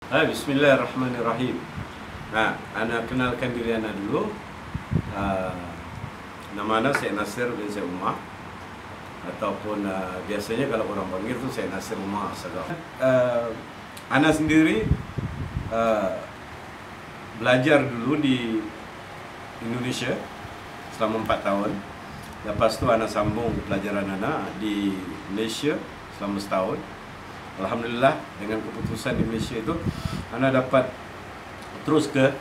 Bismillahirrahmanirrahim. Ana kenalkan diri ana dulu. Nama ana Syekh Nasir bin Syekh Umar, ataupun biasanya kalau orang panggil tu Syekh Nasir Umar Asghar. Ana sendiri belajar dulu di Indonesia selama 4 tahun. Lepas tu ana sambung pelajaran ana di Malaysia selama setahun. Alhamdulillah, dengan keputusan di Malaysia itu ana dapat terus ke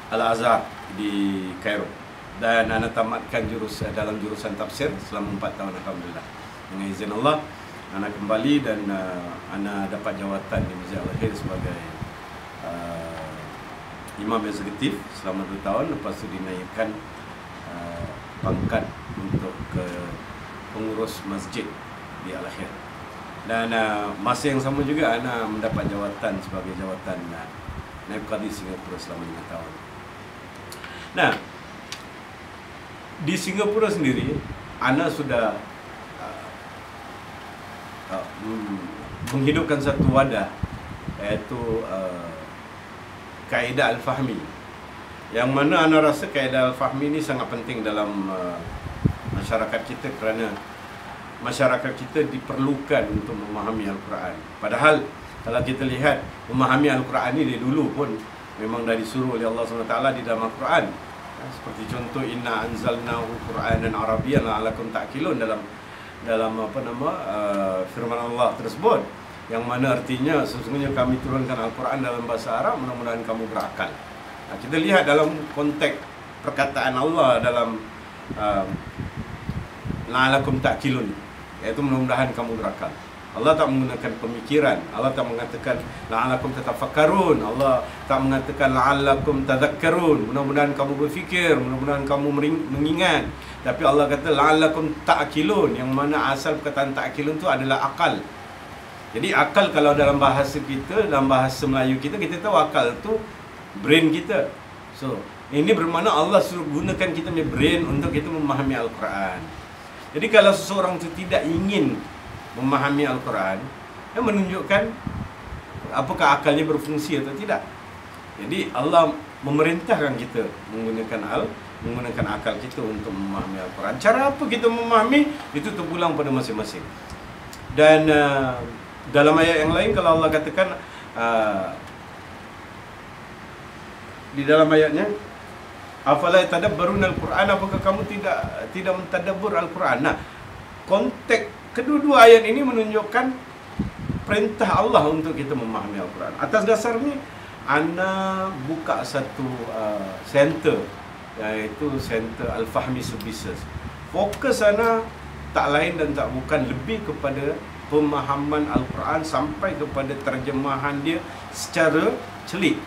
Al-Azhar di Cairo, dan ana tamatkan dalam jurusan tafsir selama 4 tahun. Alhamdulillah, dengan izin Allah ana kembali dan ana dapat jawatan di Masjid Al-Khair sebagai imam eksekutif selama 2 tahun. Lepas tu dinaikkan pangkat untuk ke pengurus masjid di Al-Khair. Dan masa yang sama juga ana mendapat jawatan sebagai jawatan Naib Qadi Singapura selama 5 tahun. Nah, di Singapura sendiri ana sudah menghidupkan satu wadah, iaitu kaedah Al-Fahmi, yang mana ana rasa kaedah Al-Fahmi ini sangat penting dalam masyarakat kita, kerana masyarakat kita diperlukan untuk memahami Al-Quran. Padahal kalau kita lihat, memahami Al-Quran ini dari dulu pun memang dah disuruh oleh Allah SWT di dalam Al-Quran. Seperti contoh, inna anzalnahu Qur'anan Arabiyyan la'allakum ta'qilun, dalam firman Allah tersebut, yang mana artinya sesungguhnya kami turunkan Al-Quran dalam bahasa Arab, mudah-mudahan kamu berakal. Kita lihat dalam konteks perkataan Allah dalam la'allakum ta'qilun, iaitu mudah-mudahan kamu berakal. Allah tak menggunakan pemikiran. Allah tak mengatakan la'allakum tatafakkarun. Allah tak mengatakan la'allakum tadhakkarun, mudah-mudahan kamu berfikir, mudah-mudahan kamu mengingat. Tapi Allah kata la'allakum ta'qilun, yang mana asal perkataan ta'qilun itu adalah akal. Jadi akal, kalau dalam bahasa kita, dalam bahasa Melayu kita tahu akal tu brain kita. So, ini bermakna Allah suruh gunakan kita punya brain untuk kita memahami Al-Quran. Jadi kalau seseorang itu tidak ingin memahami Al-Quran, yang menunjukkan apakah akalnya berfungsi atau tidak. Jadi Allah memerintahkan kita menggunakan akal kita untuk memahami Al-Quran. Cara apa kita memahami, itu terpulang pada masing-masing. Dan dalam ayat yang lain, kalau Allah katakan di dalam ayatnya, afala yatadabbarun al-Quran, apakah kamu tidak mentadabbur Al-Quran? Nah, konteks kedua-dua ayat ini menunjukkan perintah Allah untuk kita memahami Al-Quran. Atas dasar ini, ana buka satu center, iaitu Center Al-Fahmi Services. Fokus ana tak lain dan tak bukan lebih kepada pemahaman Al-Quran sampai kepada terjemahan dia secara celik.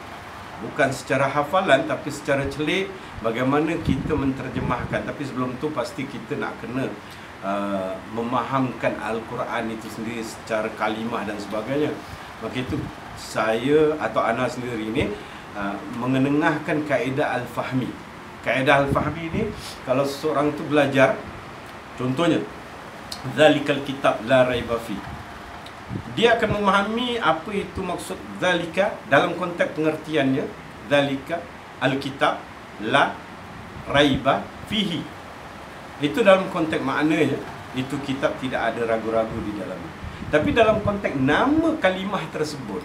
Bukan secara hafalan, tapi secara celik, bagaimana kita menterjemahkan. Tapi sebelum tu pasti kita nak kena memahamkan Al-Quran itu sendiri secara kalimah dan sebagainya. Maka itu saya atau ana sendiri ini mengenengahkan kaedah Al-Fahmi. Kaedah Al-Fahmi ini, kalau seseorang tu belajar, contohnya Zalikal kitab la raiba fi, dia akan memahami apa itu maksud zalika dalam konteks pengertiannya. Zalika al-kitab la raiba fihi, itu dalam konteks maknanya, itu kitab tidak ada ragu-ragu di dalamnya. Tapi dalam konteks nama kalimah tersebut,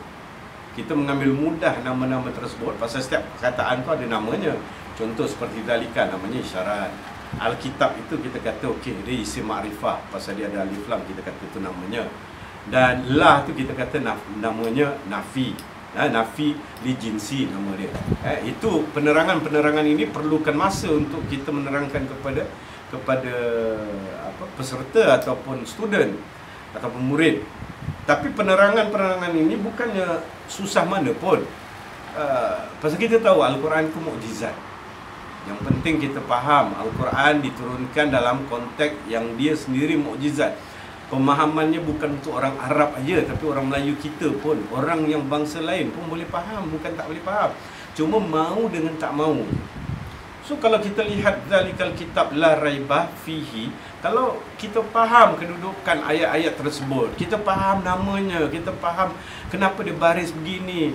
kita mengambil mudah nama-nama tersebut, pasal setiap perkataan tu ada namanya. Contoh seperti zalika, namanya isyarat. Al-kitab itu kita kata okey, dia isim ma'rifah, pasal dia ada alif lam, kita kata itu namanya. Dan lah tu kita kata namanya nafi, nafi li jinsi nama dia. Itu penerangan ini perlukan masa untuk kita menerangkan kepada peserta ataupun student ataupun murid. Tapi penerangan ini bukannya susah mana pun. Pasal kita tahu Al-Quran itu mukjizat. Yang penting kita faham Al-Quran diturunkan dalam konteks yang dia sendiri mukjizat. Pemahamannya bukan untuk orang Arab aja, tapi orang Melayu kita pun, orang yang bangsa lain pun boleh faham, bukan tak boleh faham. Cuma mau dengan tak mau. So kalau kita lihat zalikal kitab la raiba fihi, Kalau kita faham kedudukan ayat-ayat tersebut, kita faham namanya, kita faham kenapa dia baris begini,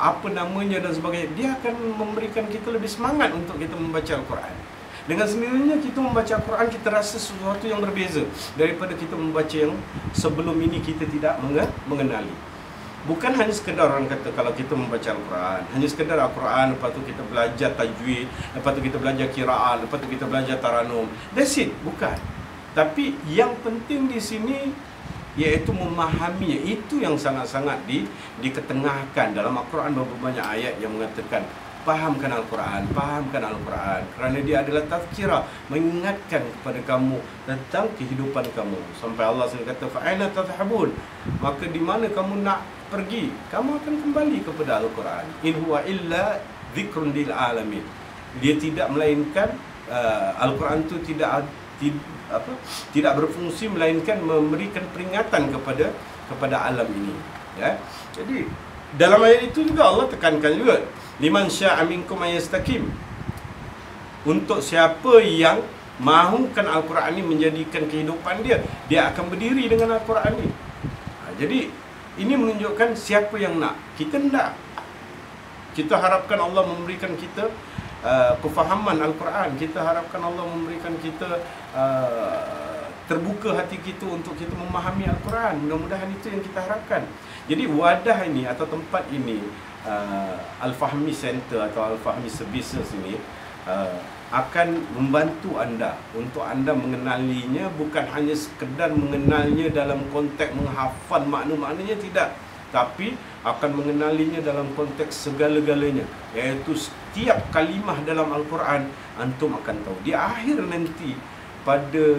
apa namanya dan sebagainya, dia akan memberikan kita lebih semangat untuk kita membaca Al-Quran. Dengan sendirinya kita membaca Al-Quran, kita rasa sesuatu yang berbeza daripada kita membaca yang sebelum ini kita tidak mengenali. Bukan hanya sekedar orang kata kalau kita membaca Al-Quran, hanya sekedar Al-Quran, lepas tu kita belajar tajwid, lepas tu kita belajar qiraat, lepas tu kita belajar taranum. That's it, bukan. Tapi yang penting di sini iaitu memahaminya. Itu yang sangat-sangat diketengahkan dalam Al-Quran. Berapa banyak ayat yang mengatakan fahamkan Al-Quran, fahamkan Al-Quran, kerana dia adalah tazkirah, mengingatkan kepada kamu tentang kehidupan kamu. Sampai Allah sendiri kata fa'aina tadhhabun, maka di mana kamu nak pergi, kamu akan kembali kepada Al-Quran. In huwa illa dzikrun lil alamin. Dia tidak melainkan Al-Quran itu tidak berfungsi melainkan memberikan peringatan kepada alam ini, ya. Jadi dalam ayat itu juga Allah tekankan juga liman syaa minkum ayastaqim, untuk siapa yang mahukan Al-Quran ini menjadikan kehidupan dia, dia akan berdiri dengan Al-Quran ini. Jadi ini menunjukkan siapa yang nak. Kita tidak. Kita harapkan Allah memberikan kita kefahaman Al-Quran. Kita harapkan Allah memberikan kita terbuka hati kita untuk kita memahami Al-Quran. Mudah-mudahan itu yang kita harapkan. Jadi wadah ini atau tempat ini, Al-Fahmi Center atau Al-Fahmi Services ini akan membantu anda untuk anda mengenalinya, bukan hanya sekedar mengenalnya dalam konteks menghafal makna-maknanya, tidak, tapi akan mengenalinya dalam konteks segala-galanya, iaitu setiap kalimah dalam Al-Quran antum akan tahu. Di akhir nanti pada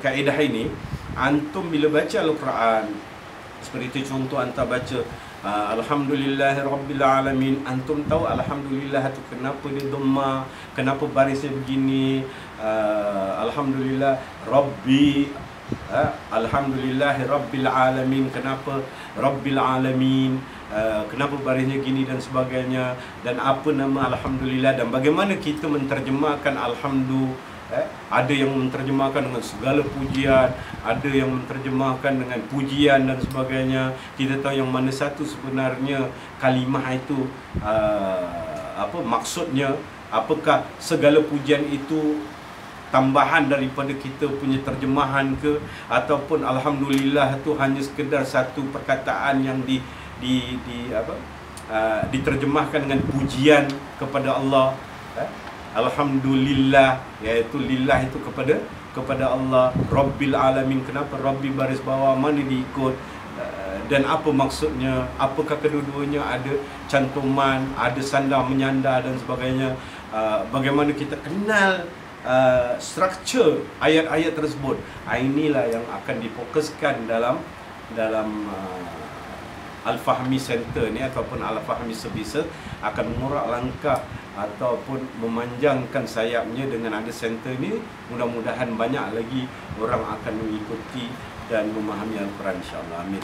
kaedah ini, antum bila baca Al-Quran, seperti itu contoh antum baca Alhamdulillahirabbil alamin, antum tahu alhamdulillah itu kenapa dia dhamma, kenapa barisnya begini. Alhamdulillah rabbi, alhamdulillahirabbil alamin, kenapa rabbil alamin, kenapa barisnya gini dan sebagainya, dan apa nama alhamdulillah, dan bagaimana kita menterjemahkan alhamdulillah. Ada yang menterjemahkan dengan segala pujian, ada yang menterjemahkan dengan pujian dan sebagainya. Kita tahu yang mana satu sebenarnya kalimah itu maksudnya, apakah segala pujian itu tambahan daripada kita punya terjemahan ke, ataupun alhamdulillah itu hanya sekedar satu perkataan yang diterjemahkan dengan pujian kepada Allah. Alhamdulillah, iaitu lillah itu kepada Allah. Rabbil alamin, kenapa Rabbi baris bawah, mana diikut, dan apa maksudnya, apakah kedua-duanya ada cantuman, ada sandar menyandar dan sebagainya. Bagaimana kita kenal struktur ayat-ayat tersebut. Inilah yang akan difokuskan dalam Al-Fahmi Center ni ataupun Al-Fahmi Services, akan mengurak langkah ataupun memanjangkan sayapnya dengan ada center ni. Mudah-mudahan banyak lagi orang akan mengikuti dan memahami Al-Quran, insya-Allah. Amin.